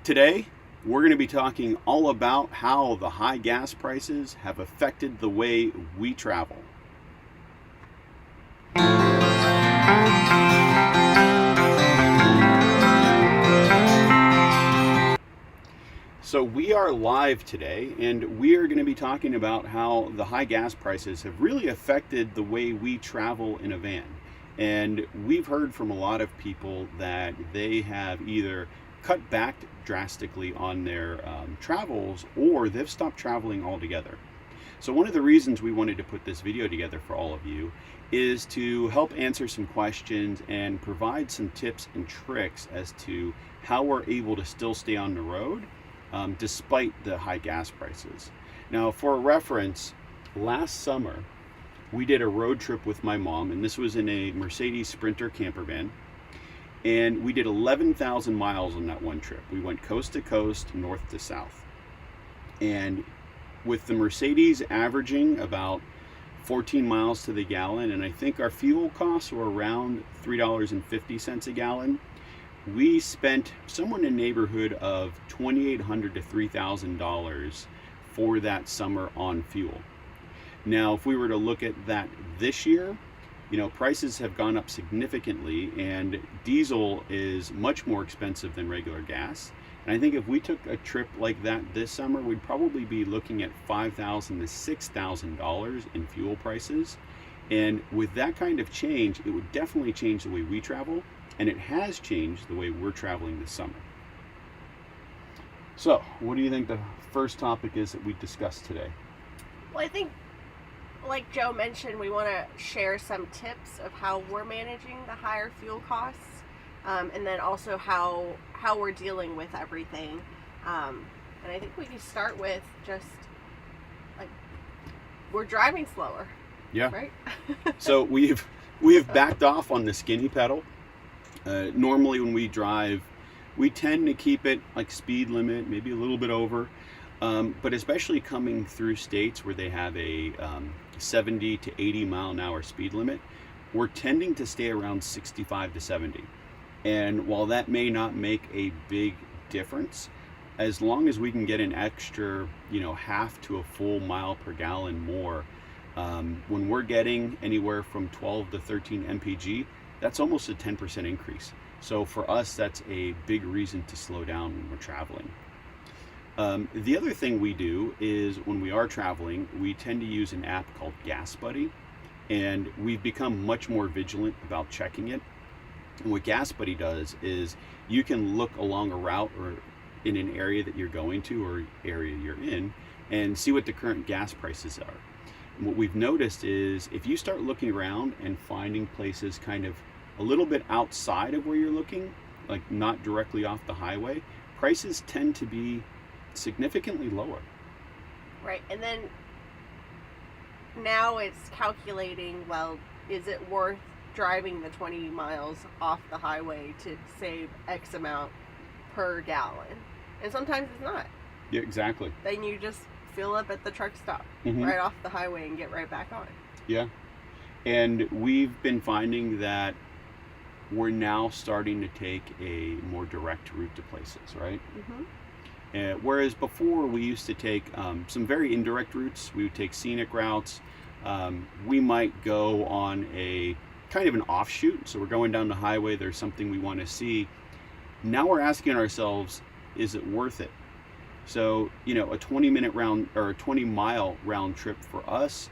Today, we're going to be talking all about how the high gas prices have affected the way we travel. So we are live today, and we are going to be talking about how the high gas prices have really affected the way we travel in a van. And we've heard from a lot of people that they have either cut back drastically on their travels, or they've stopped traveling altogether. So one of the reasons we wanted to put this video together for all of you is to help answer some questions and provide some tips and tricks as to how we're able to still stay on the road despite the high gas prices. Now, for a reference, last summer we did a road trip with my mom, and this was in a Mercedes Sprinter camper van, and we did 11,000 miles on that one trip. We went coast to coast, north to south, and with the Mercedes averaging about 14 miles to the gallon, and I think our fuel costs were around $3.50 a gallon, we spent somewhere in the neighborhood of $2,800 to $3,000 for that summer on fuel. Now, if we were to look at that this year, prices have gone up significantly, and diesel is much more expensive than regular gas. And I think if we took a trip like that this summer, we'd probably be looking at $5,000 to $6,000 in fuel prices. And with that kind of change, it would definitely change the way we travel. And it has changed the way we're traveling this summer. So, what do you think the first topic is that we discussed today? Well, I think, like Joe mentioned, we want to share some tips of how we're managing the higher fuel costs, and then also how we're dealing with everything. And I think we can start with just, like, we're driving slower. Yeah. Right? So we've backed off on the skinny pedal. Normally when we drive, we tend to keep it like speed limit, maybe a little bit over, but especially coming through states where they have a 70 to 80 mile an hour speed limit, we're tending to stay around 65 to 70. And while that may not make a big difference, as long as we can get an extra, half to a full mile per gallon more, when we're getting anywhere from 12 to 13 mpg, that's almost a 10% increase. So for us, that's a big reason to slow down when we're traveling. The other thing we do is when we are traveling, we tend to use an app called Gas Buddy, and we've become much more vigilant about checking it. And what Gas Buddy does is you can look along a route or in an area that you're going to or area you're in and see what the current gas prices are. And what we've noticed is if you start looking around and finding places kind of a little bit outside of where you're looking, like not directly off the highway, prices tend to be significantly lower. Right. And then now it's calculating, well, is it worth driving the 20 miles off the highway to save X amount per gallon? And sometimes it's not. Yeah, exactly. Then you just fill up at the truck stop right off the highway and get right back on. Yeah. And we've been finding that we're now starting to take a more direct route to places, right? Whereas before we used to take some very indirect routes. We would take scenic routes. We might go on a kind of an offshoot. So we're going down the highway, there's something we want to see. Now we're asking ourselves, is it worth it? So, a 20-minute round or a 20-mile round trip for us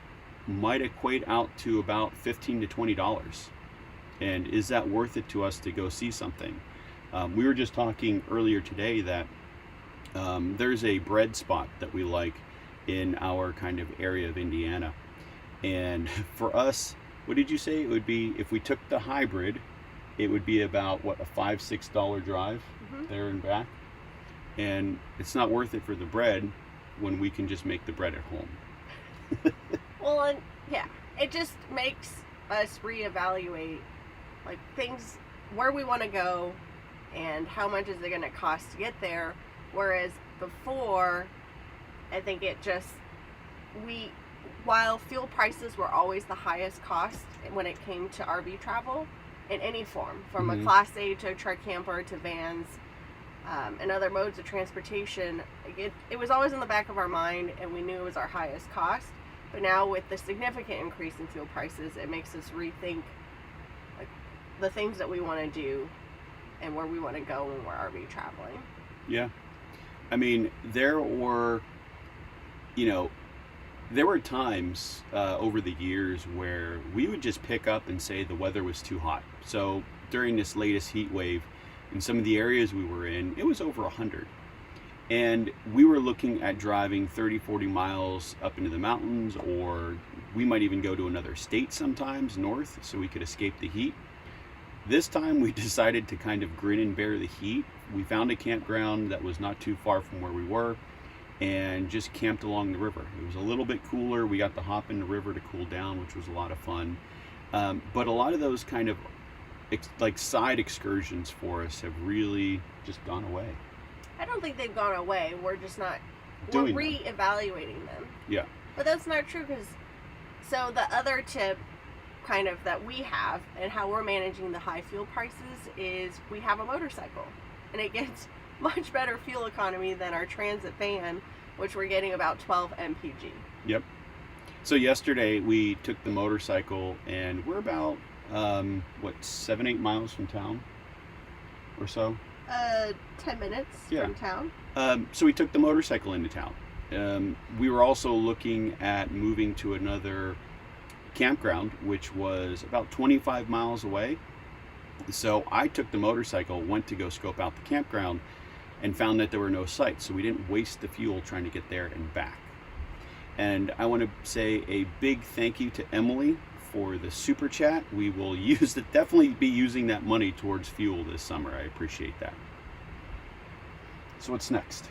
might equate out to about $15 to $20. And is that worth it to us to go see something? We were just talking earlier today that there's a bread spot that we like in our kind of area of Indiana. And for us, what did you say? It would be, if we took the hybrid, it would be about, a $5-6 drive there and back. And it's not worth it for the bread when we can just make the bread at home. Well, and yeah, it just makes us reevaluate, like, things, where we want to go and how much is it going to cost to get there. Whereas before, I think it just, while fuel prices were always the highest cost when it came to RV travel in any form, from a Class A to a truck camper to vans, and other modes of transportation, it was always in the back of our mind, and we knew it was our highest cost. But now with the significant increase in fuel prices, it makes us rethink like the things that we want to do and where we want to go when we're RV traveling. Yeah. I mean, there were times over the years where we would just pick up and say the weather was too hot. So during this latest heat wave, in some of the areas we were in, it was over 100. And we were looking at driving 30, 40 miles up into the mountains, or we might even go to another state sometimes north so we could escape the heat. This time we decided to kind of grin and bear the heat. We found a campground that was not too far from where we were and just camped along the river. It was a little bit cooler. We got to hop in the river to cool down, which was a lot of fun. But a lot of those kind of like side excursions for us have really just gone away. I don't think they've gone away. We're just not Doing we're reevaluating them. Yeah. But that's not true, because so the other tip kind of that we have and how we're managing the high fuel prices is we have a motorcycle, and it gets much better fuel economy than our transit van, which we're getting about 12 mpg. Yep. So yesterday we took the motorcycle, and we're about 7-8 miles from town or so. 10 minutes Yeah. from town. So we took the motorcycle into town. We were also looking at moving to another campground, which was about 25 miles away. So I took the motorcycle, went to go scope out the campground, and found that there were no sites. So we didn't waste the fuel trying to get there and back. And I want to say a big thank you to Emily for the super chat. We will definitely be using that money towards fuel this summer. I appreciate that. So what's next?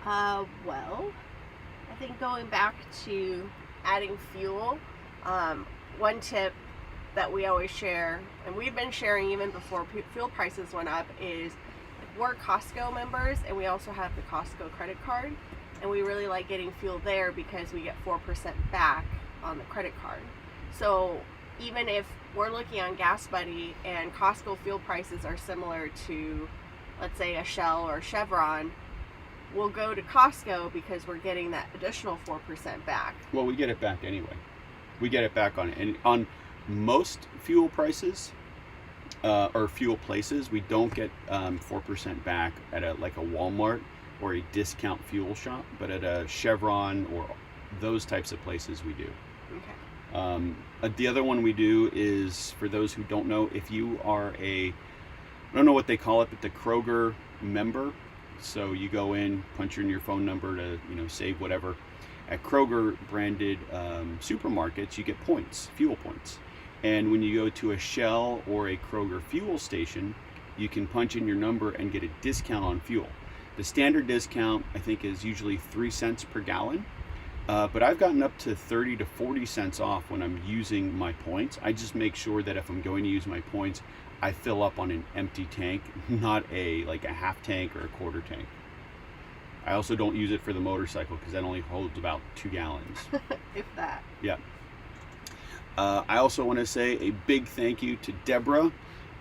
Well, I think going back to adding fuel, one tip that we always share, and we've been sharing even before fuel prices went up, is we're Costco members, and we also have the Costco credit card, and we really like getting fuel there because we get 4% back on the credit card. So even if we're looking on Gas Buddy and Costco fuel prices are similar to, let's say, a Shell or Chevron, we'll go to Costco because we're getting that additional 4% back. Well, we get it back anyway. We get it back on most fuel prices or fuel places. We don't get 4% back at a Walmart or a discount fuel shop, but at a Chevron or those types of places we do. Okay. The other one we do is, for those who don't know, if you are I don't know what they call it, but the Kroger member. So you go in, punch in your phone number to save whatever. At Kroger branded supermarkets, you get points, fuel points. And when you go to a Shell or a Kroger fuel station, you can punch in your number and get a discount on fuel. The standard discount, I think, is usually 3 cents per gallon. But I've gotten up to 30 to 40 cents off when I'm using my points. I just make sure that if I'm going to use my points, I fill up on an empty tank, not a half tank or a quarter tank. I also don't use it for the motorcycle because that only holds about 2 gallons. If that. Yeah. I also want to say a big thank you to Deborah.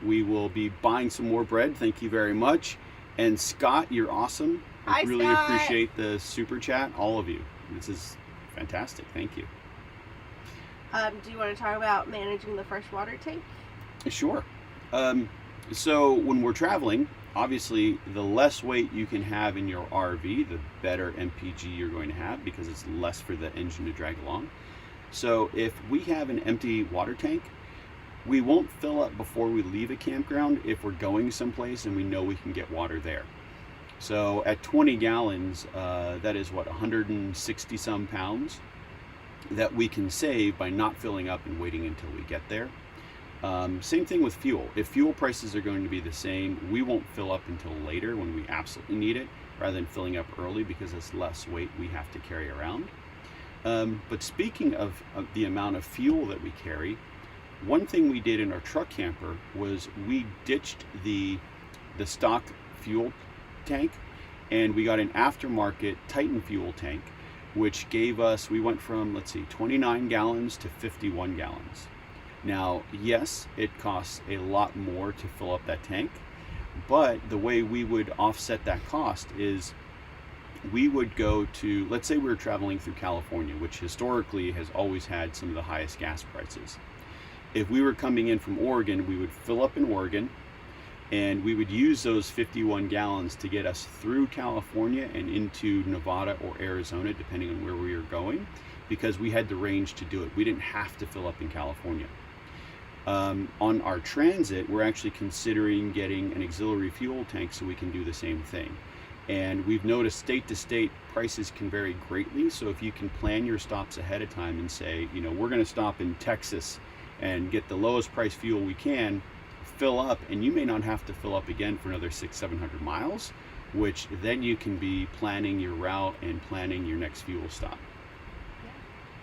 We will be buying some more bread. Thank you very much. And Scott, you're awesome. I Hi, really Scott. appreciate the super chat, all of you. This is fantastic. Thank you. Do you want to talk about managing the freshwater tank? Sure. So when we're traveling, obviously the less weight you can have in your RV, the better MPG you're going to have, because it's less for the engine to drag along. So if we have an empty water tank, we won't fill up before we leave a campground if we're going someplace and we know we can get water there. So at 20 gallons, that is 160 some pounds that we can save by not filling up and waiting until we get there. Same thing with fuel. If fuel prices are going to be the same, we won't fill up until later when we absolutely need it, rather than filling up early, because it's less weight we have to carry around. But speaking of the amount of fuel that we carry, one thing we did in our truck camper was we ditched the stock fuel tank, and we got an aftermarket Titan fuel tank, which gave us, we went from 29 gallons to 51 gallons. Now, yes, it costs a lot more to fill up that tank, But the way we would offset that cost is we would go to, let's say we were traveling through California, which historically has always had some of the highest gas prices. If we were coming in from Oregon, we would fill up in Oregon, and we would use those 51 gallons to get us through California and into Nevada or Arizona, depending on where we were going, because we had the range to do it. We didn't have to fill up in California. On our transit, we're actually considering getting an auxiliary fuel tank so we can do the same thing. And we've noticed state to state prices can vary greatly. So if you can plan your stops ahead of time and say, we're going to stop in Texas and get the lowest price fuel we can, fill up, and you may not have to fill up again for another 600-700 miles, which then you can be planning your route and planning your next fuel stop.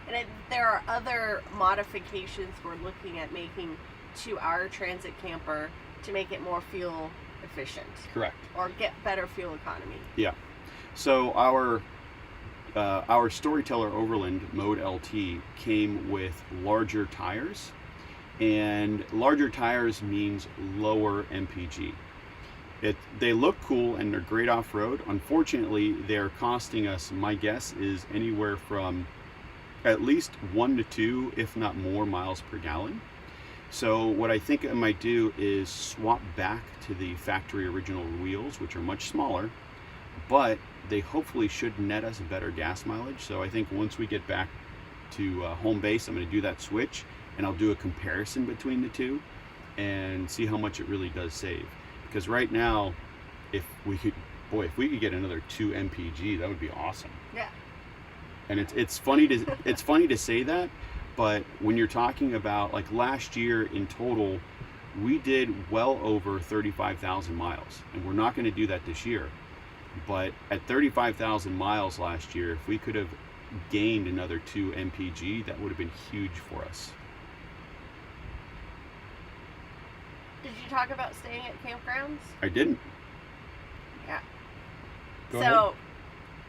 And there are other modifications we're looking at making to our transit camper to make it more fuel efficient. Correct. Or get better fuel economy. Yeah. So our Storyteller Overland Mode LT came with larger tires, and larger tires means lower MPG. They look cool and they're great off-road. Unfortunately, they're costing us, my guess is anywhere from at least 1 to 2, if not more, miles per gallon. So what I think I might do is swap back to the factory original wheels, which are much smaller, but they hopefully should net us better gas mileage. So I think once we get back to home base, I'm going to do that switch, and I'll do a comparison between the two and see how much it really does save. Because right now, if we could get another 2 mpg, that would be awesome. Yeah. And it's funny to say that, but when you're talking about, like, last year in total, we did well over 35,000 miles, and we're not going to do that this year. But at 35,000 miles last year, if we could have gained another 2 mpg, that would have been huge for us. Did you talk about staying at campgrounds? I didn't. Yeah. Go so, ahead.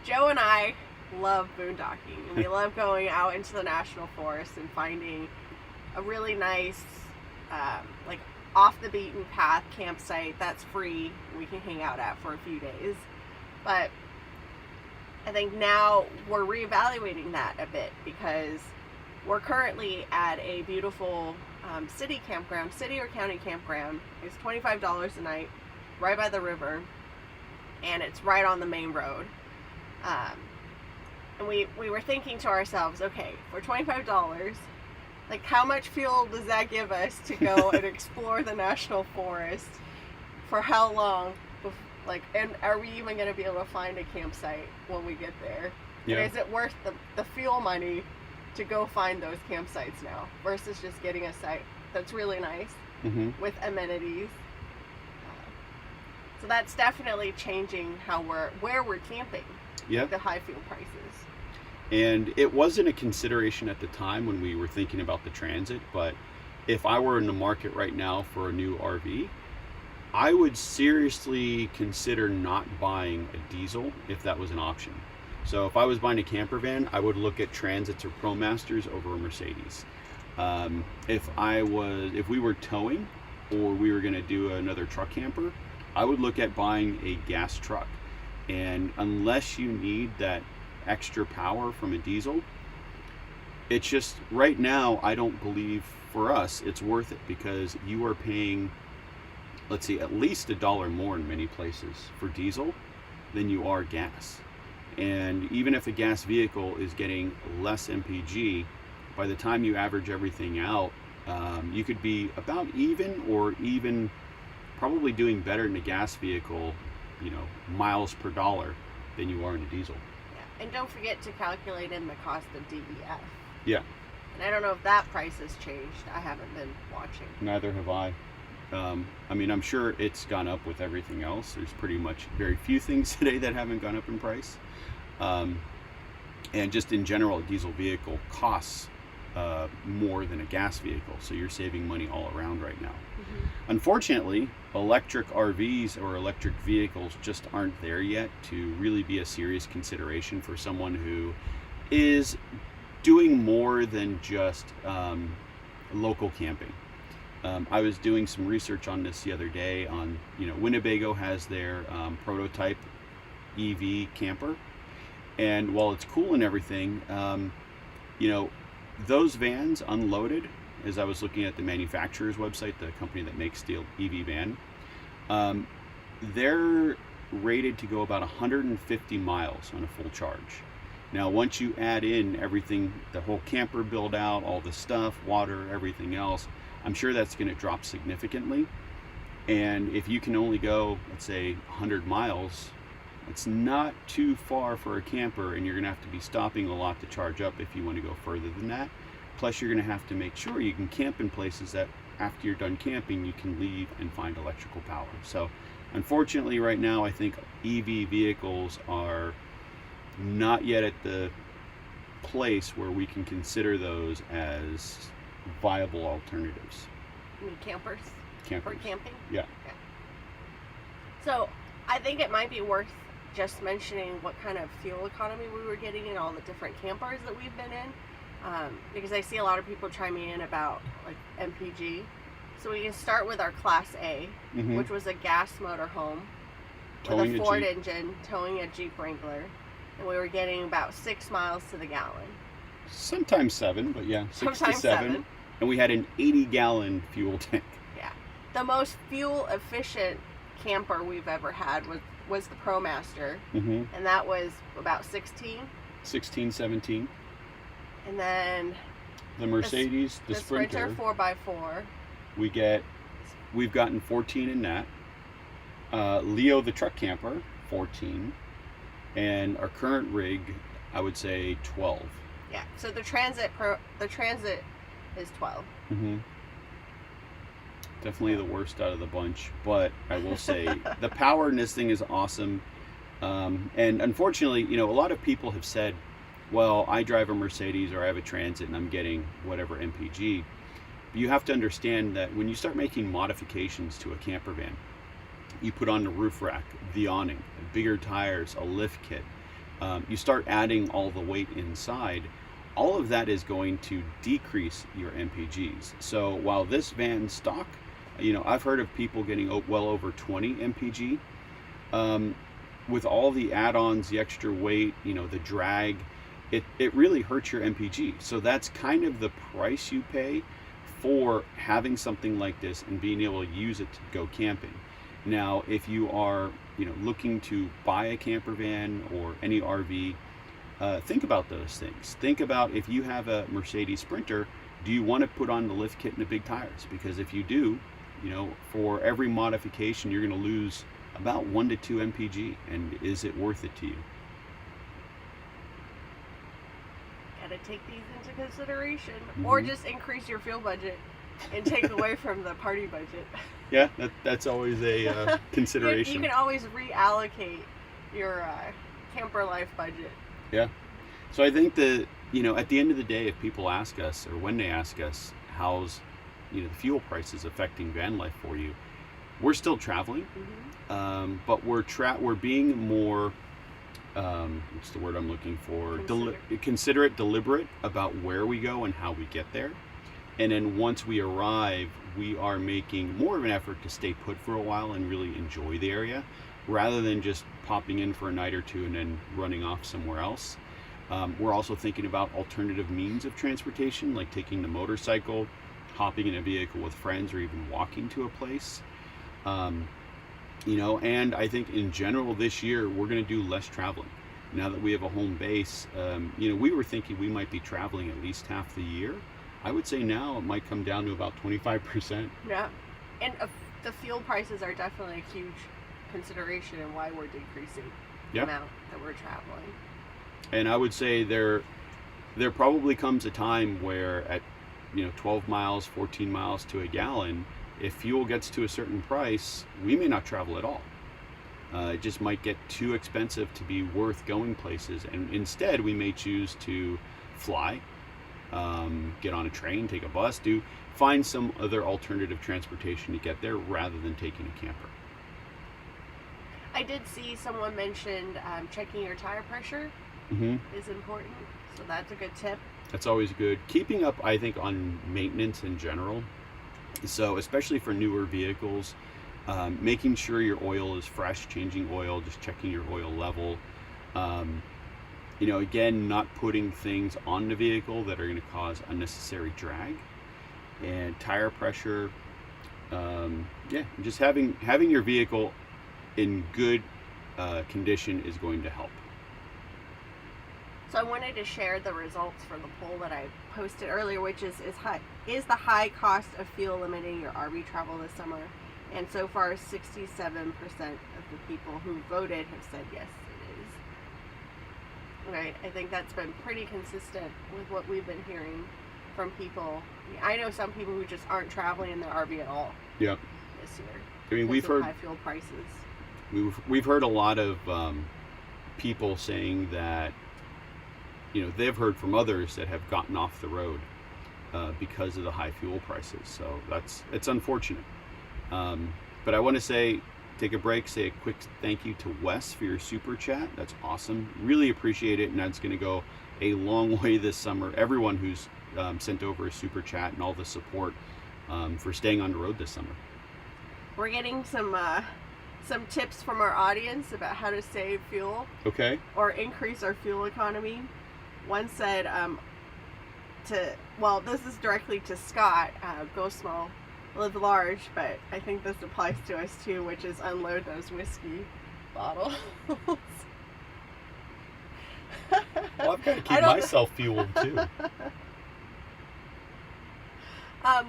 Joe and I love boondocking, and we love going out into the national forest and finding a really nice, like, off the beaten path campsite that's free we can hang out at for a few days. But I think now we're reevaluating that a bit, because we're currently at a beautiful city campground, city or county campground. It's $25 a night, right by the river, and it's right on the main road. And we were thinking to ourselves, okay, for $25, like, how much fuel does that give us to go and explore the national forest? For how long? Like, and are we even going to be able to find a campsite when we get there? Yeah. And is it worth the fuel money to go find those campsites now versus just getting a site that's really nice with amenities? So that's definitely changing where we're camping. Yeah. The high fuel prices. And it wasn't a consideration at the time when we were thinking about the transit, but if I were in the market right now for a new RV, I would seriously consider not buying a diesel if that was an option. So if I was buying a camper van, I would look at Transits or ProMasters over a Mercedes. If we were towing, or we were going to do another truck camper, I would look at buying a gas truck. And unless you need that extra power from a diesel, it's just, right now, I don't believe for us it's worth it, because you are paying, let's see, at least $1 more in many places for diesel than you are gas. And even if a gas vehicle is getting less MPG, by the time you average everything out, you could be about even, or even probably doing better in a gas vehicle, miles per dollar, than you are in a diesel. Yeah. And don't forget to calculate in the cost of DEF. Yeah. And I don't know if that price has changed. I haven't been watching. Neither have I. I'm sure it's gone up with everything else. There's pretty much very few things today that haven't gone up in price. And just in general, a diesel vehicle costs more than a gas vehicle. So you're saving money all around right now. Unfortunately, electric RVs or electric vehicles just aren't there yet to really be a serious consideration for someone who is doing more than just local camping. I was doing some research on this the other day on, Winnebago has their prototype EV camper. And while it's cool and everything, you know, those vans unloaded, as I was looking at the manufacturer's website, the company that makes the EV van, um, they're rated to go about 150 miles on a full charge. Now, once you add in everything, the whole camper build out, all the stuff, water, everything else, I'm sure that's going to drop significantly. And if you can only go, let's say, 100 miles, it's not too far for a camper, and you're going to have to be stopping a lot to charge up if you want to go further than that. Plus, you're going to have to make sure you can camp in places that after you're done camping, you can leave and find electrical power. So, unfortunately, right now, I think EV vehicles are not yet at the place where we can consider those as viable alternatives. You mean campers? Campers. For camping? Yeah. Okay. So I think it might be worth just mentioning what kind of fuel economy we were getting in all the different campers that we've been in, because I see a lot of people chiming in about like MPG. So we can start with our Class A, Mhm. which was a gas motorhome Towing with a a Ford Jeep. engine towing a Jeep Wrangler, and we were getting about 6 miles to the gallon. Sometimes 7, but yeah, 6 to Sometimes 7. 7. And we had an 80-gallon fuel tank. Yeah. The most fuel efficient camper we've ever had was the ProMaster, Mm-hmm. and that was about 16. 16, 17. And then The Mercedes, the Sprinter, 4x4. we've gotten 14 in that. Leo, the truck camper, 14. And our current rig, I would say 12. Yeah. So the Transit is 12. Mm-hmm. Definitely the worst out of the bunch, but I will say the power in this thing is awesome. And unfortunately, a lot of people have said, well, I drive a Mercedes or I have a Transit and I'm getting whatever MPG. But you have to understand that when you start making modifications to a camper van, you put on the roof rack, the awning, bigger tires, a lift kit, you start adding all the weight inside, all of that is going to decrease your MPGs. So while this van stock, I've heard of people getting well over 20 MPG. With all the add-ons, the extra weight, the drag, it really hurts your MPG. So that's kind of the price you pay for having something like this and being able to use it to go camping. Now, if you are, looking to buy a camper van or any RV, think about those things. Think about if you have a Mercedes Sprinter, do you want to put on the lift kit and the big tires? Because if you do, for every modification, you're going to lose about 1 to 2 MPG. And is it worth it to you? Gotta take these into consideration, Mm-hmm. or just increase your fuel budget and take away from the party budget. Yeah, that's always a consideration. You can always reallocate your camper life budget. Yeah. So I think that, at the end of the day, if people ask us, or when they ask us, how's, the fuel prices affecting van life for you, we're still traveling, Mm-hmm. but we're being more, what's the word I'm looking for? Considerate, deliberate about where we go and how we get there. And then once we arrive, we are making more of an effort to stay put for a while and really enjoy the area, rather than just popping in for a night or two and then running off somewhere else. We're also thinking about alternative means of transportation, like taking the motorcycle, hopping in a vehicle with friends, or even walking to a place. And I think in general this year, we're going to do less traveling. Now that we have a home base, we were thinking we might be traveling at least half the year. I would say now it might come down to about 25%. Yeah. And the fuel prices are definitely a huge consideration in why we're decreasing the amount that we're traveling. And I would say there probably comes a time where at 12 miles, 14 miles to a gallon, if fuel gets to a certain price, we may not travel at all. It just might get too expensive to be worth going places, and instead we may choose to fly, get on a train, take a bus, find some other alternative transportation to get there rather than taking a camper. I did see someone mentioned checking your tire pressure Mm-hmm. is important, so that's a good tip. That's always good. Keeping up, I think, on maintenance in general. So especially for newer vehicles, making sure your oil is fresh, changing oil, just checking your oil level. Um, again, not putting things on the vehicle that are going to cause unnecessary drag, and tire pressure. Just having your vehicle in good condition is going to help. So I wanted to share the results for the poll that I posted earlier, which is the high cost of fuel limiting your RV travel this summer? And so far, 67% of the people who voted have said yes, it is. Right? I think that's been pretty consistent with what we've been hearing from people. I know some people who just aren't traveling in their RV at all. Yep. This year. I mean, we've heard high fuel prices. We've heard a lot of people saying that they've heard from others that have gotten off the road because of the high fuel prices. So it's unfortunate. But I want to take a break, say a quick thank you to Wes for your super chat. That's awesome. Really appreciate it, and that's going to go a long way this summer. Everyone who's sent over a super chat and all the support for staying on the road this summer. We're getting some tips from our audience about how to save fuel. Okay. Or increase our fuel economy. One said, this is directly to Scott, go small, live large, but I think this applies to us too, which is unload those whiskey bottles. Well, I've got to keep myself fueled too.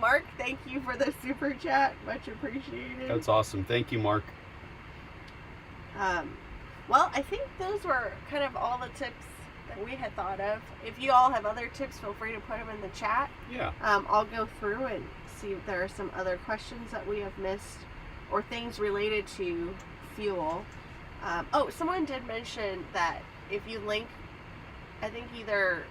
Mark, thank you for the super chat. Much appreciated. That's awesome. Thank you, Mark. Well, I think those were kind of all the tips that we had thought of. If you all have other tips, feel free to put them in the chat. Yeah. I'll go through and see if there are some other questions that we have missed or things related to fuel. Someone did mention that if you link, I think either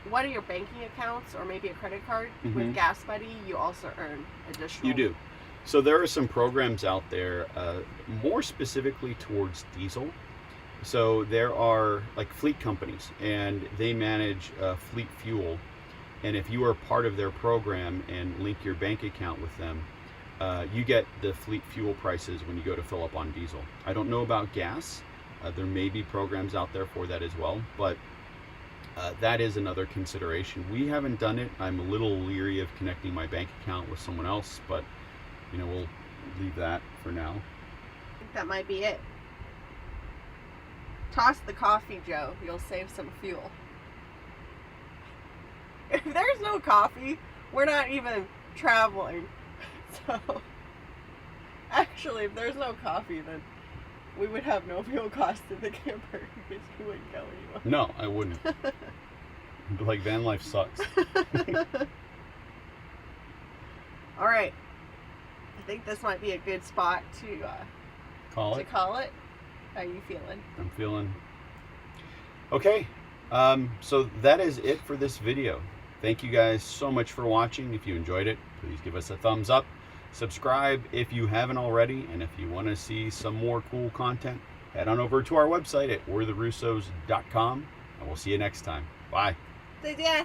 one of your banking accounts or maybe a credit card with Gas Buddy, you also earn additional. You do. So there are some programs out there more specifically towards diesel. So there are like fleet companies, and they manage fleet fuel. And if you are part of their program and link your bank account with them, you get the fleet fuel prices when you go to fill up on diesel. I don't know about gas. There may be programs out there for that as well, but that is another consideration. We haven't done it. I'm a little leery of connecting my bank account with someone else, but we'll leave that for now. I think that might be it. Toss the coffee, Joe. You'll save some fuel. If there's no coffee, we're not even traveling. So, actually, if there's no coffee, then we would have no fuel cost in the camper because you wouldn't go anywhere. No, I wouldn't. Like, van life sucks. All right. I think this might be a good spot to call it. How are you feeling? I'm feeling okay. So that is it for this video. Thank you guys so much for watching. If you enjoyed it, please give us a thumbs up. Subscribe if you haven't already, and if you want to see some more cool content, head on over to our website at we'retherussos.com, and we'll see you next time. Bye. See ya.